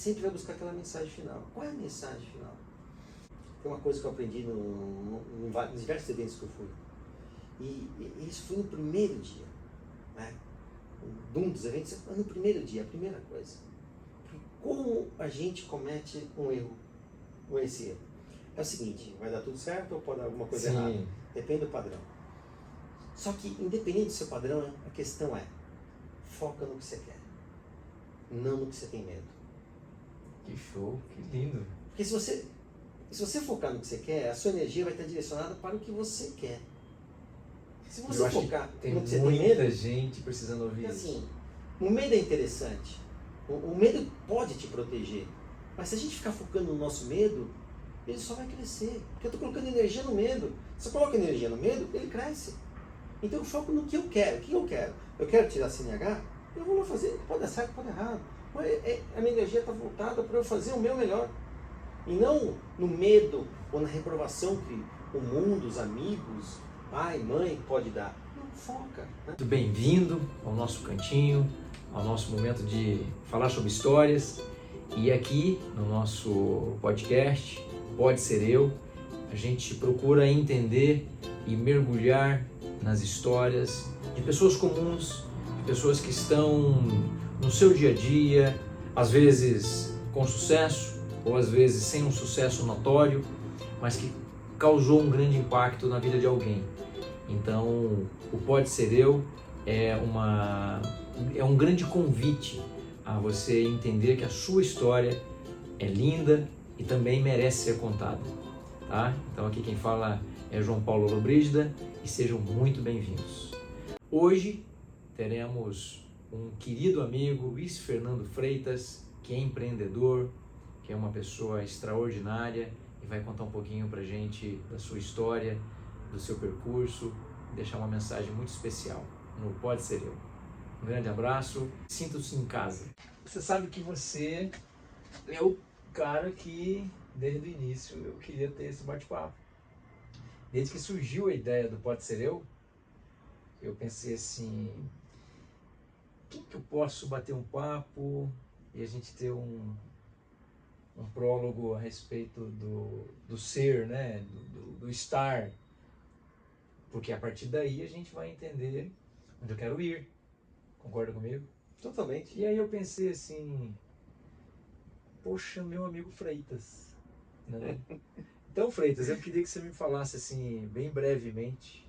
sempre vai buscar aquela mensagem final. Qual é a mensagem final? Tem uma coisa que eu aprendi em diversos eventos que eu fui. E isso foi no primeiro dia. Né? Um dos eventos, no primeiro dia, a primeira coisa. Como a gente comete um erro com esse erro? É o seguinte, vai dar tudo certo ou pode dar alguma coisa errada? Depende do padrão. Só que, independente do seu padrão, a questão é, foca no que você quer, não no que você tem medo. Que show, que lindo. Porque se você focar no que você quer, a sua energia vai estar direcionada para o que você quer. Se você focar no que você tem medo... Tem muita gente precisando ouvir isso. Assim, o medo é interessante. O medo pode te proteger. Mas se a gente ficar focando no nosso medo, ele só vai crescer. Porque eu estou colocando energia no medo. Se eu coloco energia no medo, ele cresce. Então eu foco no que eu quero. O que eu quero? Eu quero tirar CNH? Eu vou lá fazer. Pode dar certo, pode dar errado. Mas a minha energia está voltada para eu fazer o meu melhor. E não no medo ou na reprovação que o mundo, os amigos, pai, mãe pode dar. Não, foca. Né? Muito bem-vindo ao nosso cantinho, ao nosso momento de falar sobre histórias. E aqui no nosso podcast, Pode Ser Eu, a gente procura entender e mergulhar nas histórias de pessoas comuns, de pessoas que estão no seu dia a dia, às vezes com sucesso, ou às vezes sem um sucesso notório, mas que causou um grande impacto na vida de alguém. Então, o Pode Ser Eu é um grande convite a você entender que a sua história é linda e também merece ser contada. Tá? Então aqui quem fala é João Paulo Lobrígida e sejam muito bem-vindos. Hoje teremos um querido amigo, Luiz Fernando Freitas, que é empreendedor, que é uma pessoa extraordinária e vai contar um pouquinho pra gente da sua história, do seu percurso e deixar uma mensagem muito especial no Pode Ser Eu. Um grande abraço, sinta-se em casa. Você sabe que você é o cara que, desde o início, eu queria ter esse bate-papo. Desde que surgiu a ideia do Pode Ser eu pensei assim, quem que eu posso bater um papo e a gente ter um prólogo a respeito do ser, né? do estar. Porque a partir daí a gente vai entender onde eu quero ir. Concorda comigo? Totalmente. E aí eu pensei assim, poxa, meu amigo Freitas. Né? Então, Freitas, eu queria que você me falasse assim, bem brevemente,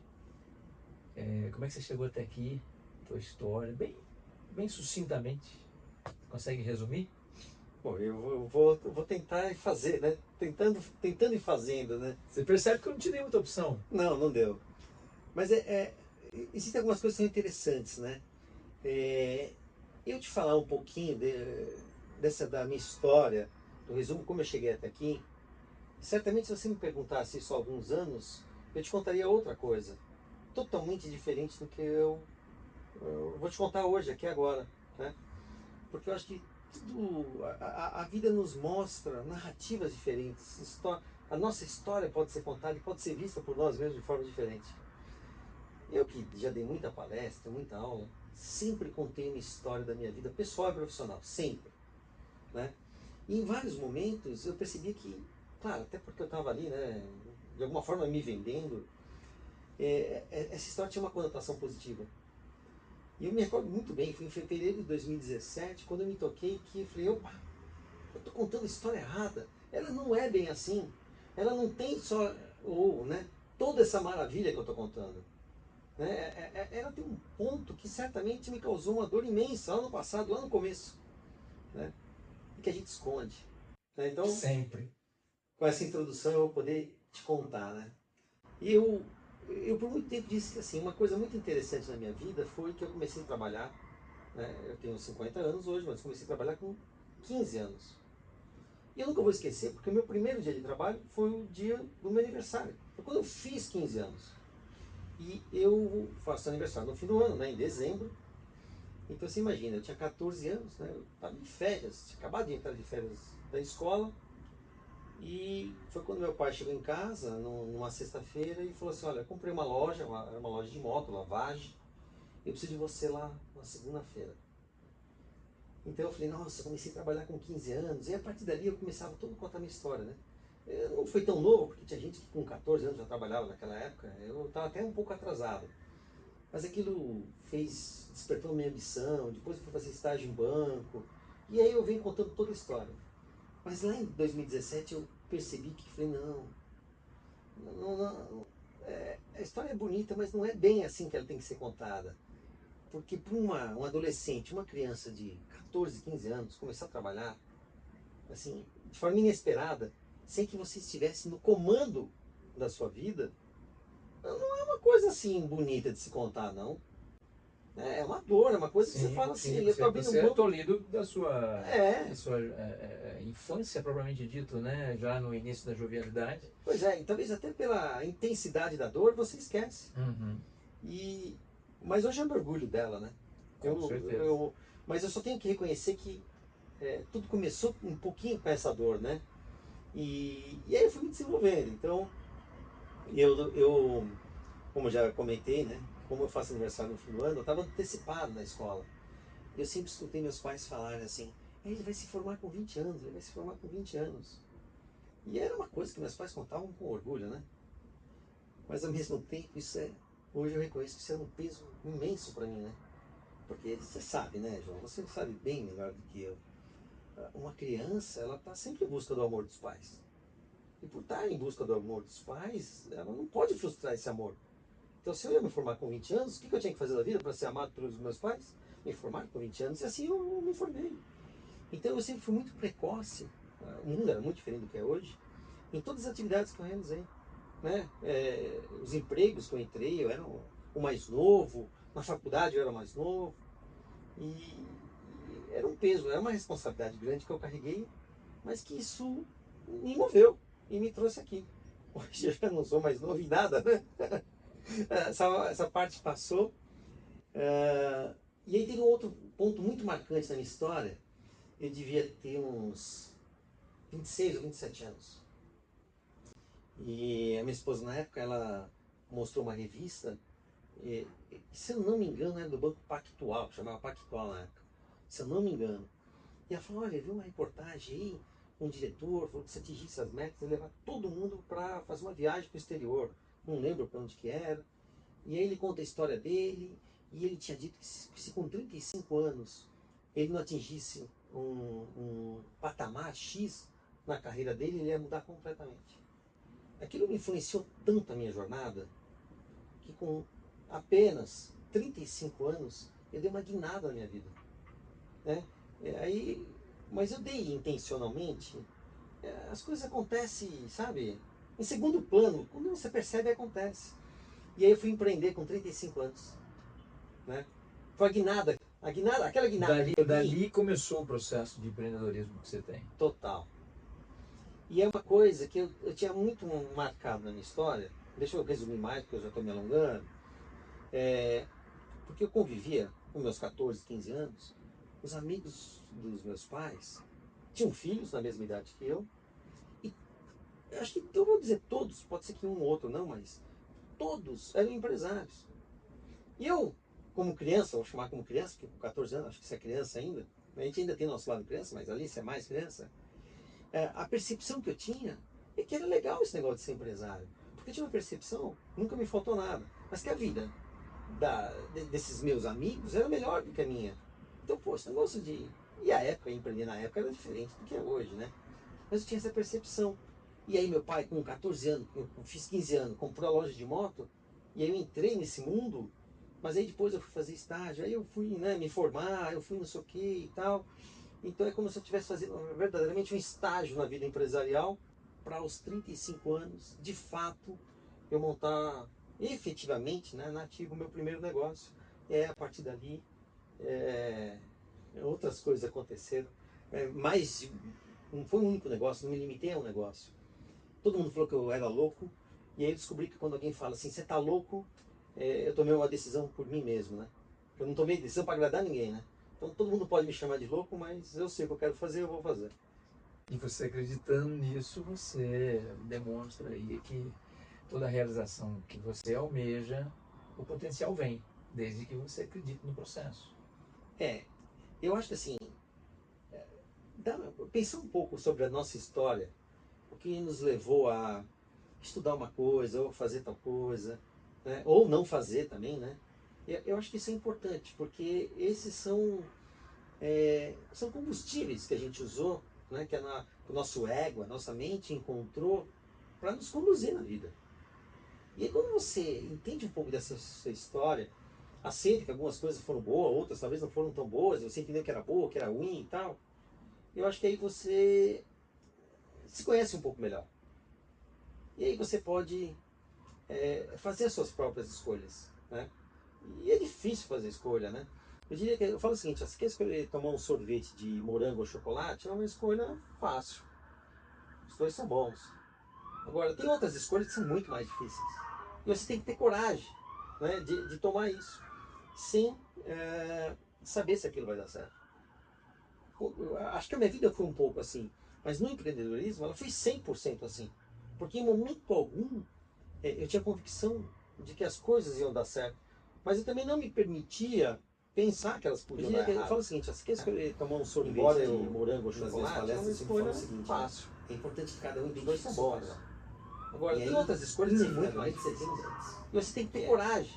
como é que você chegou até aqui, tua história, bem sucintamente. Consegue resumir? Bom, eu vou tentar fazer, né? Tentando e fazendo, né? Você percebe que eu não te dei muita opção. Não deu. Mas existem algumas coisas que são interessantes, né? Eu te falar um pouquinho da minha história, do resumo como eu cheguei até aqui. Certamente se você me perguntasse isso há alguns anos, eu te contaria outra coisa, totalmente diferente do que eu vou te contar hoje, aqui agora, né? Porque eu acho que a vida nos mostra narrativas diferentes. A nossa história pode ser contada e pode ser vista por nós mesmos de forma diferente. Eu que já dei muita palestra, muita aula, sempre contei uma história da minha vida pessoal e profissional, sempre. Né? E em vários momentos eu percebi que, claro, até porque eu estava ali, né, de alguma forma me vendendo, essa história tinha uma conotação positiva. E eu me recordo muito bem, foi em fevereiro de 2017, quando eu me toquei que eu falei, opa, eu estou contando a história errada. Ela não é bem assim. Ela não tem só, né, toda essa maravilha que eu estou contando. Né? Ela tem um ponto que certamente me causou uma dor imensa lá no passado, lá no começo. Né? E que a gente esconde. Né? Então, sempre. Com essa introdução eu vou poder te contar. Né? E eu por muito tempo disse que assim, uma coisa muito interessante na minha vida foi que eu comecei a trabalhar. Né? Eu tenho 50 anos hoje, mas comecei a trabalhar com 15 anos. E eu nunca vou esquecer, porque o meu primeiro dia de trabalho foi o dia do meu aniversário. Foi quando eu fiz 15 anos. E eu faço aniversário no fim do ano, né, em dezembro. Então você imagina, eu tinha 14 anos, né, eu estava em férias, tinha acabado de entrar de férias da escola. E foi quando meu pai chegou em casa, numa sexta-feira, e falou assim, olha, eu comprei uma loja, era uma loja de moto, lavagem, eu preciso de você lá na segunda-feira. Então eu falei, nossa, eu comecei a trabalhar com 15 anos, e a partir dali eu começava todo a contar a minha história, né? Eu não fui tão novo, porque tinha gente que com 14 anos já trabalhava naquela época, eu estava até um pouco atrasado. Mas aquilo despertou minha ambição, depois eu fui fazer estágio em banco, e aí eu venho contando toda a história. Mas lá em 2017 eu percebi que falei, a história é bonita, mas não é bem assim que ela tem que ser contada. Porque para um adolescente, uma criança de 14, 15 anos, começar a trabalhar, assim, de forma inesperada, sem que você estivesse no comando da sua vida, não é uma coisa assim bonita de se contar, não. É uma dor, é uma coisa que você Sim, fala sim, assim, eu tô abrindo você é mão. tolhido É, da sua infância, propriamente dito, né? Já no início da jovialidade. pois é, e talvez até pela intensidade da dor você esquece. Uhum, E, mas hoje eu me orgulho dela, né? com certeza. Mas eu só tenho que reconhecer que tudo começou um pouquinho com essa dor, né? E aí eu fui me desenvolvendo. Então, eu como eu já comentei, né? Como eu faço aniversário no fim do ano, eu estava antecipado na escola. Eu sempre escutei meus pais falarem assim: ele vai se formar com 20 anos, ele vai se formar com 20 anos. E era uma coisa que meus pais contavam com orgulho, né? Mas ao mesmo tempo, hoje eu reconheço que isso era um peso imenso para mim, né? Porque você sabe, né, João? Você sabe bem melhor do que eu. Uma criança, ela está sempre em busca do amor dos pais. E por estar em busca do amor dos pais, ela não pode frustrar esse amor. Então, se eu ia me formar com 20 anos, o que eu tinha que fazer da vida para ser amado pelos meus pais? Me formar com 20 anos, e assim eu me formei. Então, eu sempre fui muito precoce. O mundo era muito diferente do que é hoje, em todas as atividades que eu realizei. Né? Os empregos que eu entrei, eu era o mais novo, na faculdade eu era o mais novo. E era um peso, era uma responsabilidade grande que eu carreguei, mas que isso me moveu e me trouxe aqui. Hoje eu já não sou mais novo em nada, né? Essa parte passou. E aí teve um outro ponto muito marcante na minha história. Eu devia ter uns 26 ou 27 anos. E a minha esposa, na época, ela mostrou uma revista, se eu não me engano, era do Banco Pactual, que chamava Pactual na época. Se eu não me engano. E ela falou: olha, viu uma reportagem aí, um diretor falou que se atingisse as metas, ia levar todo mundo para fazer uma viagem para o exterior. Não lembro para onde que era. E aí ele conta a história dele, e ele tinha dito que se com 35 anos ele não atingisse um patamar X na carreira dele, ele ia mudar completamente. Aquilo me influenciou tanto a minha jornada, que com apenas 35 anos eu dei uma guinada na minha vida. Né? Aí, mas eu dei intencionalmente. As coisas acontecem, sabe? Em segundo plano, quando você percebe, acontece. E aí eu fui empreender com 35 anos. Né? Foi aquela guinada que eu dei. Dali começou o processo de empreendedorismo que você tem. Total. E é uma coisa que eu tinha muito marcado na minha história. Deixa eu resumir mais, porque eu já estou me alongando. Porque eu convivia com meus 14, 15 anos, os amigos dos meus pais tinham filhos na mesma idade que e eu acho que, eu vou dizer todos, pode ser que um ou outro não, mas todos eram empresários. E eu, como criança, vou chamar como criança, porque com 14 anos, acho que você é criança ainda, a gente ainda tem nosso lado criança, mas ali você é mais criança, a percepção que eu tinha é que era legal esse negócio de ser empresário. Porque eu tinha uma percepção, nunca me faltou nada, mas que a vida desses meus amigos era melhor do que a minha. Então, pô, esse negócio de. E a época, empreender na época era diferente do que é hoje, né? Mas eu tinha essa percepção. E aí, meu pai, com 14 anos, eu fiz 15 anos, comprou a loja de moto, e aí eu entrei nesse mundo, mas aí depois eu fui fazer estágio, aí eu fui, né, me formar, eu fui não sei o que e tal. Então é como se eu estivesse fazendo verdadeiramente um estágio na vida empresarial para aos 35 anos, de fato, eu montar efetivamente, né, nativo o meu primeiro negócio. E a partir dali, é, outras coisas aconteceram. Mas não foi um único negócio, não me limitei a um negócio. Todo mundo falou que eu era louco, e aí eu descobri que quando alguém fala assim, você tá louco, eu tomei uma decisão por mim mesmo, né? Eu não tomei decisão para agradar ninguém, né? Então todo mundo pode me chamar de louco, mas eu sei o que eu quero fazer, eu vou fazer. E você acreditando nisso, você demonstra aí que toda a realização que você almeja, o potencial vem, desde que você acredite no processo. É, eu acho que assim, pensar um pouco sobre a nossa história, o que nos levou a estudar uma coisa, ou fazer tal coisa, né? Ou não fazer também, né? Eu acho que isso é importante, porque esses são combustíveis que a gente usou, né? Que o nosso ego, a nossa mente encontrou para nos conduzir na vida. E aí, quando você entende um pouco dessa sua história, aceita que algumas coisas foram boas, outras talvez não foram tão boas, você entendeu que era boa, que era ruim e tal, eu acho que aí você se conhece um pouco melhor. E aí você pode fazer as suas próprias escolhas, né? E é difícil fazer escolha, né? Eu falo o seguinte, se quer escolher tomar um sorvete de morango ou chocolate, é uma escolha fácil. Os dois são bons. Agora, tem outras escolhas que são muito mais difíceis. E você tem que ter coragem, né, de tomar isso, sem saber se aquilo vai dar certo. Acho que a minha vida foi um pouco assim, mas no empreendedorismo ela foi 100% assim. Porque em momento algum eu tinha convicção de que as coisas iam dar certo, mas eu também não me permitia pensar que elas podiam dar errado. Eu falo o seguinte, se quer escolher tomar um sorvete de morango ou chocolate, é uma escolha fácil. É importante que cada um de dois são bons. Agora, tem outras escolhas que são muito mais difíceis. E você tem que ter coragem,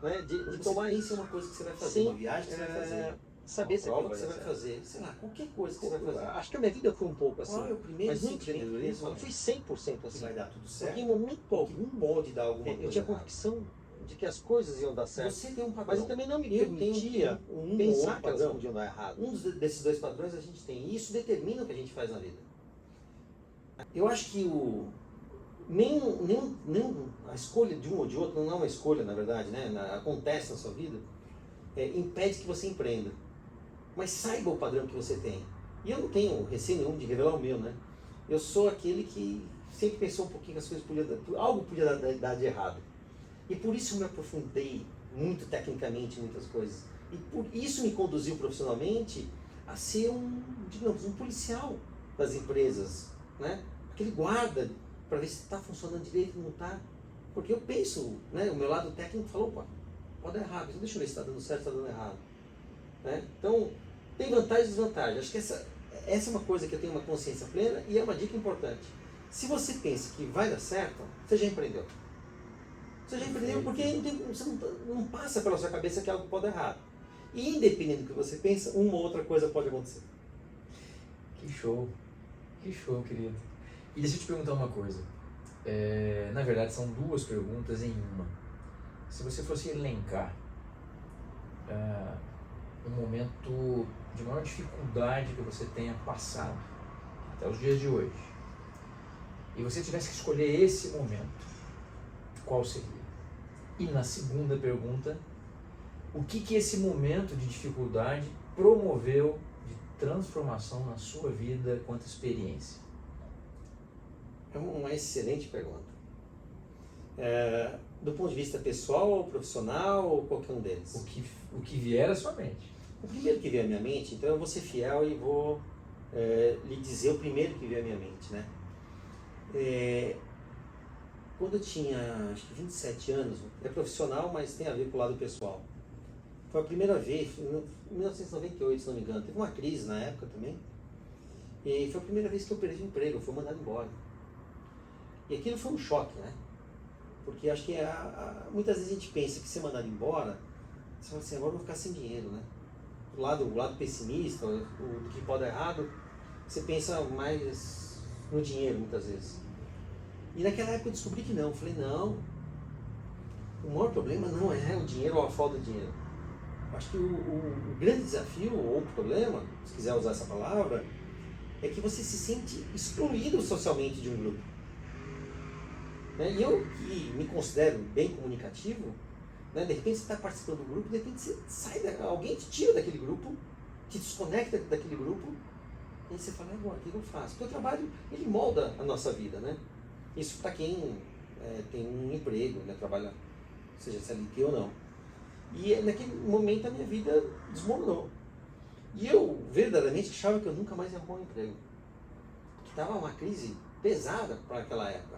né, de tomar isso. É uma coisa que você vai fazer, uma viagem que você vai fazer. Saber se aquilo que você vai fazer, sei lá, qualquer coisa que você vai fazer. Acho que a minha vida foi um pouco assim. Mas no empreendedorismo ela foi 100% assim. Vai dar tudo certo. Porque em momento algum pode dar alguma coisa. Eu tinha convicção de que as coisas iam dar certo. Você tem um padrão. Mas eu também não me permitia pensar que elas podiam dar errado. Desses dois padrões a gente tem. E isso determina o que a gente faz na vida. Eu acho que nem a escolha de um ou de outro, não é uma escolha na verdade, né? Acontece na sua vida, impede que você empreenda. Mas saiba o padrão que você tem. E eu não tenho receio nenhum de revelar o meu, né? Eu sou aquele que sempre pensou um pouquinho que as coisas algo podia dar de errado. E por isso eu me aprofundei muito tecnicamente em muitas coisas. E por isso me conduziu profissionalmente a ser digamos, um policial das empresas, né? Aquele guarda para ver se está funcionando direito ou não está. Porque eu penso, né? O meu lado técnico falou, opa, pode dar errado, então deixa eu ver se está dando certo ou está dando errado. Né? Então, tem vantagens e desvantagens. Acho que essa é uma coisa que eu tenho uma consciência plena e é uma dica importante. Se você pensa que vai dar certo, você já empreendeu. Você já empreendeu porque você não passa pela sua cabeça que algo pode dar errado. E independente do que você pensa, uma ou outra coisa pode acontecer. Que show, querido. E deixa eu te perguntar uma coisa. Na verdade, são duas perguntas em uma. Se você fosse elencar um momento de maior dificuldade que você tenha passado até os dias de hoje, e você tivesse que escolher esse momento, qual seria? E na segunda pergunta, o que esse momento de dificuldade promoveu de transformação na sua vida quanto experiência? É uma excelente pergunta. Do ponto de vista pessoal ou profissional ou qualquer um deles? O que vier à sua mente. O primeiro que veio à minha mente, então eu vou ser fiel e vou lhe dizer o primeiro que veio à minha mente, né? Quando eu tinha, acho que 27 anos, é profissional, mas tem a ver com o lado pessoal. Foi a primeira vez, em 1998, se não me engano, teve uma crise na época também, e foi a primeira vez que eu perdi o emprego, eu fui mandado embora. E aquilo foi um choque, né? Porque acho que muitas vezes a gente pensa que ser mandado embora, você fala assim, agora eu vou ficar sem dinheiro, né? O lado pessimista, do que pode dar errado, você pensa mais no dinheiro muitas vezes. E naquela época eu descobri que não. Eu falei, não, o maior problema não é o dinheiro ou a falta de dinheiro. Eu acho que o grande desafio, ou o problema, se quiser usar essa palavra, é que você se sente excluído socialmente de um grupo. E eu, que me considero bem comunicativo, né, de repente você está participando do grupo, de repente você sai, alguém te tira daquele grupo, te desconecta daquele grupo, e aí você fala, agora, o que eu faço? Porque o trabalho, ele molda a nossa vida, né? Isso para quem tem um emprego, né, trabalha, seja CLT ou não. E naquele momento a minha vida desmoronou. E eu verdadeiramente achava que eu nunca mais ia arrumar um emprego. Que estava uma crise pesada para aquela época.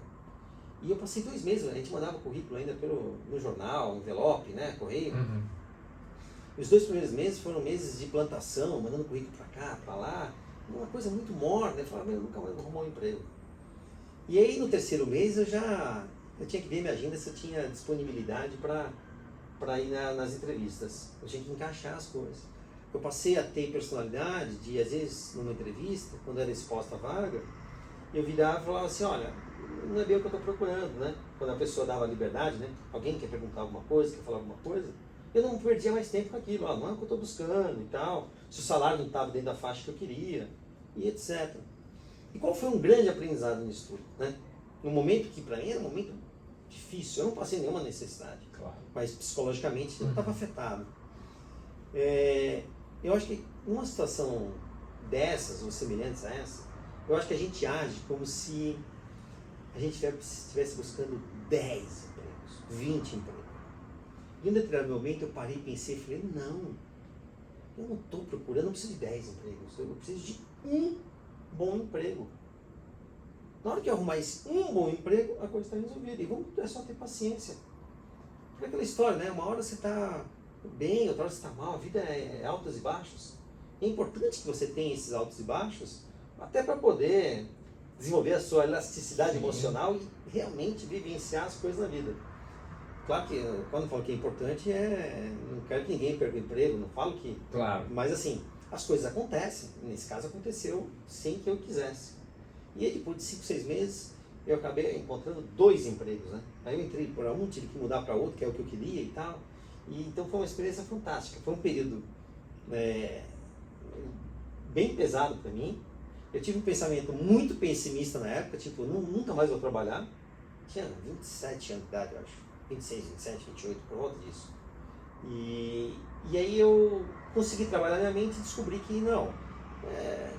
E eu passei 2 meses, a gente mandava currículo ainda no jornal, envelope, né, correio. Os 2 primeiros meses foram meses de plantação, mandando currículo para cá, para lá. uma coisa muito morna. Eu falava, eu nunca mais vou arrumar um emprego. E aí no terceiro mês eu tinha que ver minha agenda se eu tinha disponibilidade para ir nas entrevistas. Eu tinha que encaixar as coisas. Eu passei a ter personalidade de, às vezes, numa entrevista, quando era exposta a vaga, eu virava e falava assim, olha, não é bem o que eu estou procurando, né? Quando a pessoa dava liberdade, né? Alguém quer perguntar alguma coisa, quer falar alguma coisa, eu não perdia mais tempo com aquilo, não é o que eu estou buscando e tal, se o salário não estava dentro da faixa que eu queria, e etc. E qual foi um grande aprendizado nisso tudo, né? No momento que, para mim, era um momento difícil, eu não passei nenhuma necessidade, Claro. mas psicologicamente eu estava afetado. Eu acho que numa situação dessas, ou semelhantes a essa, eu acho que a gente age como se a gente estivesse buscando 10 empregos, 20 empregos. E em um determinado momento eu parei, pensei e falei, não, eu não estou procurando, eu não preciso de 10 empregos, eu preciso de um bom emprego. Na hora que eu arrumar esse um bom emprego, a coisa está resolvida. E é só ter paciência. Porque aquela história, né? Uma hora você está bem, outra hora você está mal, a vida é altos e baixos. E é importante que você tenha esses altos e baixos, até para poder desenvolver a sua elasticidade emocional e realmente vivenciar as coisas na vida. Claro que, quando eu falo que é importante, não quero que ninguém perca o emprego, não falo que... Claro. Mas assim, as coisas acontecem. Nesse caso aconteceu sem que eu quisesse. E aí, depois de 5, 6 meses, eu acabei encontrando 2 empregos, né? Aí eu entrei para um, tive que mudar para outro, que é o que eu queria e tal. E então foi uma experiência fantástica. Foi um período bem pesado para mim. Eu tive um pensamento muito pessimista na época, tipo, nunca mais vou trabalhar. Tinha 27 anos de idade, eu acho. 26, 27, 28, por volta disso. E aí eu consegui trabalhar minha mente e descobri que não.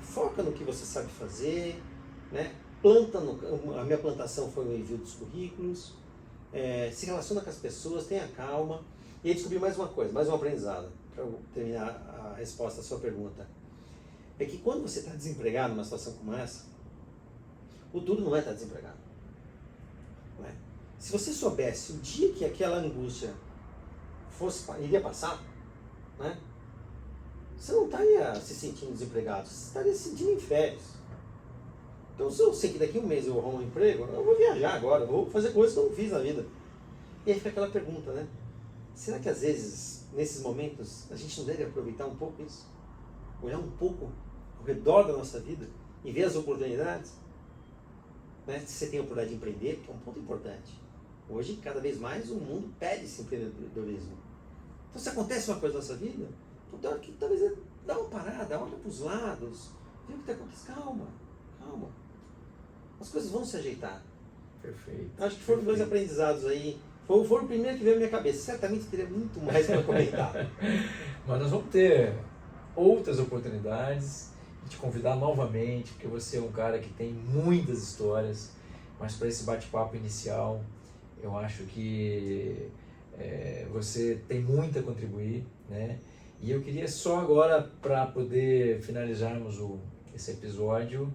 Foca no que você sabe fazer, né? A minha plantação foi o envio dos currículos, se relaciona com as pessoas, tenha calma. E aí descobri mais uma coisa, mais um aprendizado, para eu terminar a resposta à sua pergunta. É que quando você está desempregado numa situação como essa, o duro não é estar desempregado. Não é? Se você soubesse o dia que aquela angústia iria passar, né? Você não estaria se sentindo desempregado, você estaria se sentindo em férias. Então, se eu sei que daqui a um mês eu arrumo um emprego, eu vou viajar agora, eu vou fazer coisas que eu não fiz na vida. E aí fica aquela pergunta, né? Será que às vezes, nesses momentos, a gente não deve aproveitar um pouco isso? Olhar um pouco ao redor da nossa vida e ver as oportunidades? Né? Se você tem a oportunidade de empreender, que é um ponto importante. Hoje, cada vez mais, o mundo pede esse empreendedorismo. Então, se acontece uma coisa na nossa vida, então tem hora que talvez dá uma parada, olha para os lados, vê o que está acontecendo. Calma, calma. As coisas vão se ajeitar. Perfeito. Acho que foram 2 aprendizados aí. Foi o primeiro que veio à minha cabeça. Certamente teria muito mais para comentar. Mas nós vamos ter outras oportunidades de te convidar novamente, porque você é um cara que tem muitas histórias, mas para esse bate-papo inicial, eu acho que você tem muito a contribuir, né? E eu queria só agora, para poder finalizarmos esse episódio,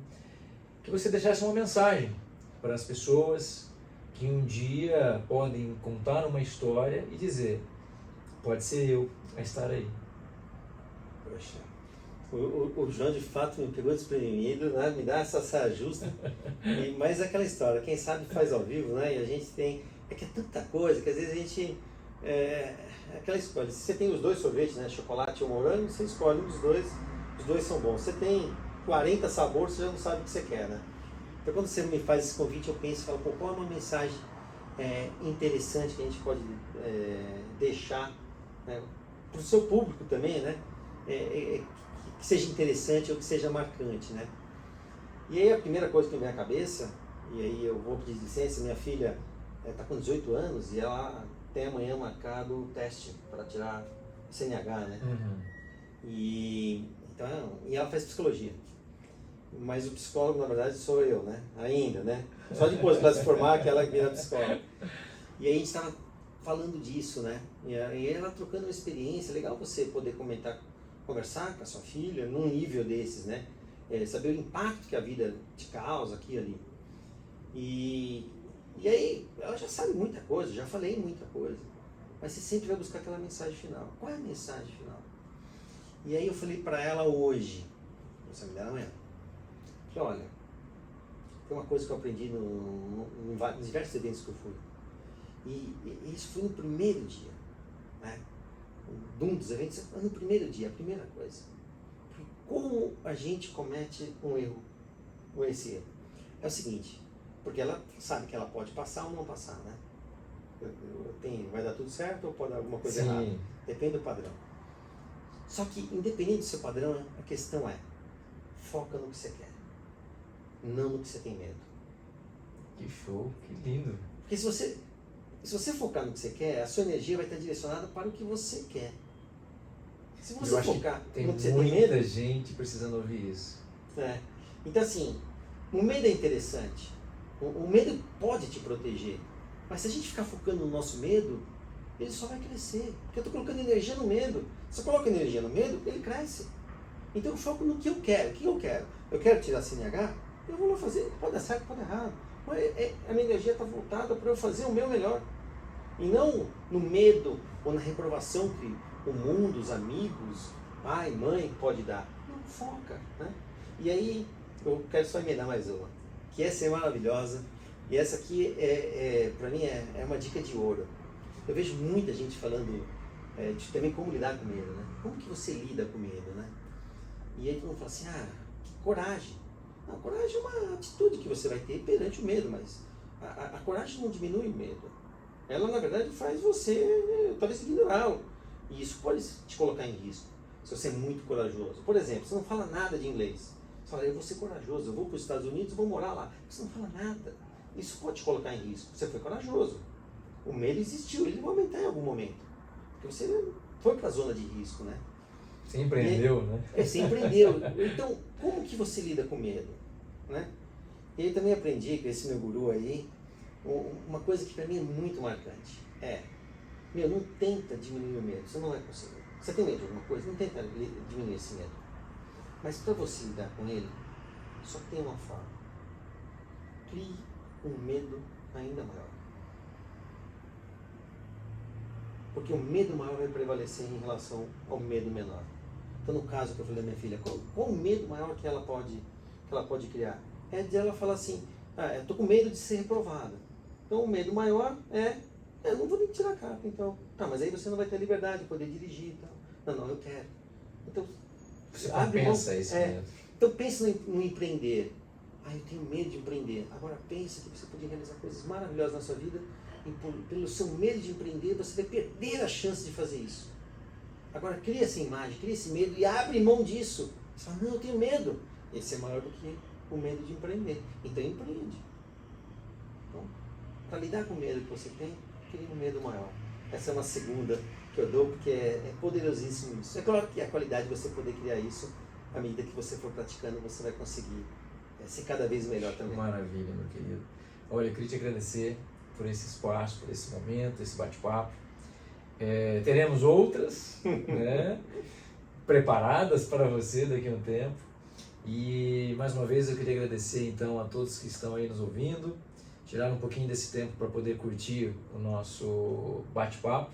que você deixasse uma mensagem para as pessoas que um dia podem contar uma história e dizer, pode ser eu a estar aí. Poxa, o João de fato me pegou desprevenido, né? Me dá essa saia justa. Mas é aquela história, quem sabe faz ao vivo, né? E a gente tem... É que é tanta coisa que às vezes a gente... aquela escolha. Se você tem os 2 sorvetes, né? Chocolate ou morango, você escolhe um dos 2. Os 2 são bons. Você tem 40 sabores, você já não sabe o que você quer, né? Então quando você me faz esse convite, eu penso e falo, qual é uma mensagem interessante que a gente pode deixar, né, para o seu público também, né? Que seja interessante ou que seja marcante, né? E aí a primeira coisa que me vem à cabeça, e aí eu vou pedir licença, minha filha está com 18 anos e ela tem amanhã marcado o teste para tirar CNH, né? Uhum. E ela faz psicologia. Mas o psicólogo, na verdade, sou eu, né? Ainda, né? Só depois para se formar que ela vira psicóloga. E aí a gente estava falando disso, né? E ela trocando uma experiência, legal você poder conversar com a sua filha num nível desses, né? Saber o impacto que a vida te causa aqui e ali. E aí ela já sabe muita coisa, já falei muita coisa. Mas você sempre vai buscar aquela mensagem final. Qual é a mensagem final? E aí eu falei para ela hoje, você me dá amanhã. falei, olha, tem uma coisa que eu aprendi em diversos eventos que eu fui. E isso foi no primeiro dia, né? Um dos eventos, no primeiro dia, a primeira coisa. Como a gente comete um erro, ou esse erro? É o seguinte, porque ela sabe que ela pode passar ou não passar, né? Vai dar tudo certo ou pode dar alguma coisa errada? Depende do padrão. Só que, independente do seu padrão, a questão é, foca no que você quer, não no que você tem medo. Que show, que lindo. Porque se você focar no que você quer, a sua energia vai estar direcionada para o que você quer. Se você focar no que você tem medo... Tem muita gente precisando ouvir isso. Então, assim, o medo é interessante. O medo pode te proteger. Mas se a gente ficar focando no nosso medo, ele só vai crescer. Porque eu estou colocando energia no medo. Se eu coloco energia no medo, ele cresce. Então eu foco no que eu quero. O que eu quero? Eu quero tirar CNH? Eu vou lá fazer. Pode dar certo, pode dar errado. Mas a minha energia está voltada para eu fazer o meu melhor. E não no medo ou na reprovação que o mundo, os amigos, pai, mãe pode dar. Não, foca, né? E aí, eu quero só emendar mais uma, que essa é maravilhosa, e essa aqui, para mim, é uma dica de ouro. Eu vejo muita gente falando de também como lidar com medo, né? Como que você lida com medo, né? E aí todo mundo fala assim, que coragem. Não, coragem é uma atitude que você vai ter perante o medo, mas a coragem não diminui o medo. Ela, na verdade, faz você, talvez, ignorá-lo. E isso pode te colocar em risco, se você é muito corajoso. Por exemplo, você não fala nada de inglês. Você fala, eu vou ser corajoso, eu vou para os Estados Unidos, vou morar lá. Você não fala nada. Isso pode te colocar em risco. Você foi corajoso. O medo existiu, ele vai aumentar em algum momento. Porque você foi para a zona de risco, né? Você empreendeu, né? Você empreendeu. Então, como que você lida com medo? Né? E aí também aprendi com esse meu guru aí, uma coisa que para mim é muito marcante. Não tenta diminuir o medo, você não vai conseguir. Você tem medo de alguma coisa? Não tenta diminuir esse medo. Mas para você lidar com ele, só tem uma forma. Crie um medo ainda maior. Porque o medo maior vai prevalecer em relação ao medo menor. Então, no caso que eu falei da minha filha, qual o medo maior que ela pode criar? É de ela falar assim, eu estou com medo de ser reprovada. Então, o medo maior eu não vou nem tirar a carta, então. Mas aí você não vai ter liberdade de poder dirigir e tal. Não, eu quero. Então, você pensa esse medo. Então, pense no empreender. Eu tenho medo de empreender. Agora, pense que você podia realizar coisas maravilhosas na sua vida e pelo seu medo de empreender, você vai perder a chance de fazer isso. Agora, cria essa imagem, cria esse medo e abre mão disso. Você fala, não, eu tenho medo. Esse é maior do que o medo de empreender. Então, empreende. Então, para lidar com o medo que você tem, cria um medo maior. Essa é uma segunda que eu dou, porque é poderosíssimo isso. É claro que a qualidade de você poder criar isso, à medida que você for praticando, você vai conseguir ser cada vez melhor também. Maravilha, meu querido. Olha, eu queria te agradecer por esse espaço, por esse momento, esse bate-papo. Teremos outras, né, preparadas para você daqui a um tempo. E, mais uma vez, eu queria agradecer, então, a todos que estão aí nos ouvindo, tirar um pouquinho desse tempo para poder curtir o nosso bate-papo.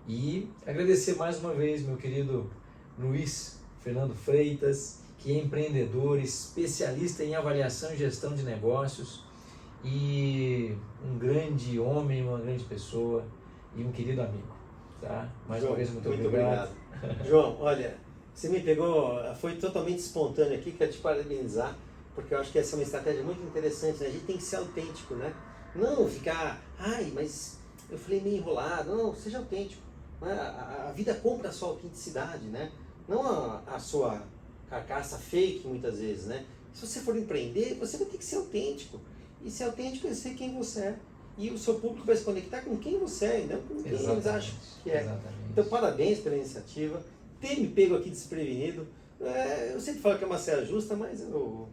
E agradecer mais uma vez, meu querido Luiz Fernando Freitas, que é empreendedor, especialista em avaliação e gestão de negócios, e um grande homem, uma grande pessoa e um querido amigo. Tá? Mais João, uma vez, muito obrigado. João, olha, você me pegou, foi totalmente espontâneo aqui, quero te parabenizar, porque eu acho que essa é uma estratégia muito interessante, né? A gente tem que ser autêntico, né? Não ficar, mas eu falei meio enrolado. Não, seja autêntico. Né? A vida compra a sua autenticidade, né? Não a sua carcaça fake, muitas vezes, né? Se você for empreender, você vai ter que ser autêntico. E ser autêntico é ser quem você é. E o seu público vai se conectar com quem você é, e não com quem eles acham que é. Exatamente. Então, parabéns pela iniciativa. Ter me pego aqui desprevenido. Eu sempre falo que é uma saia justa, mas eu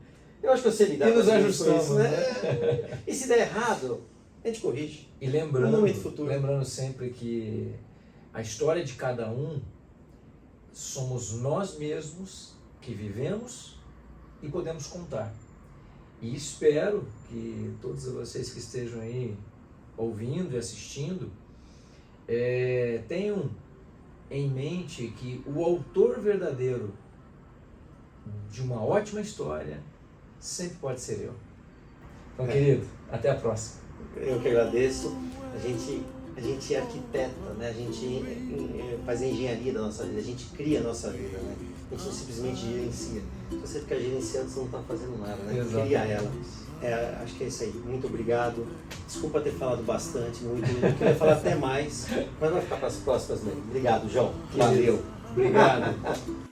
acho que eu sei lidar nos ajustamos, isso, né? E se der errado, a gente corrige. E lembrando sempre que a história de cada um somos nós mesmos que vivemos e podemos contar. E espero que todos vocês que estejam aí ouvindo e assistindo tenham em mente que o autor verdadeiro de uma ótima história sempre pode ser eu. Então, querido, até a próxima. Eu que agradeço. A gente é arquiteta, né? A gente faz a engenharia da nossa vida, a gente cria a nossa vida, né? A gente não simplesmente gerencia. Se você ficar gerenciando, você não está fazendo nada, né? Exatamente. Cria ela. Acho que é isso aí. Muito obrigado. Desculpa ter falado bastante, muito. Eu queria falar até mais, mas vai ficar para as próximas mesmo. Obrigado, João. Valeu. Obrigado.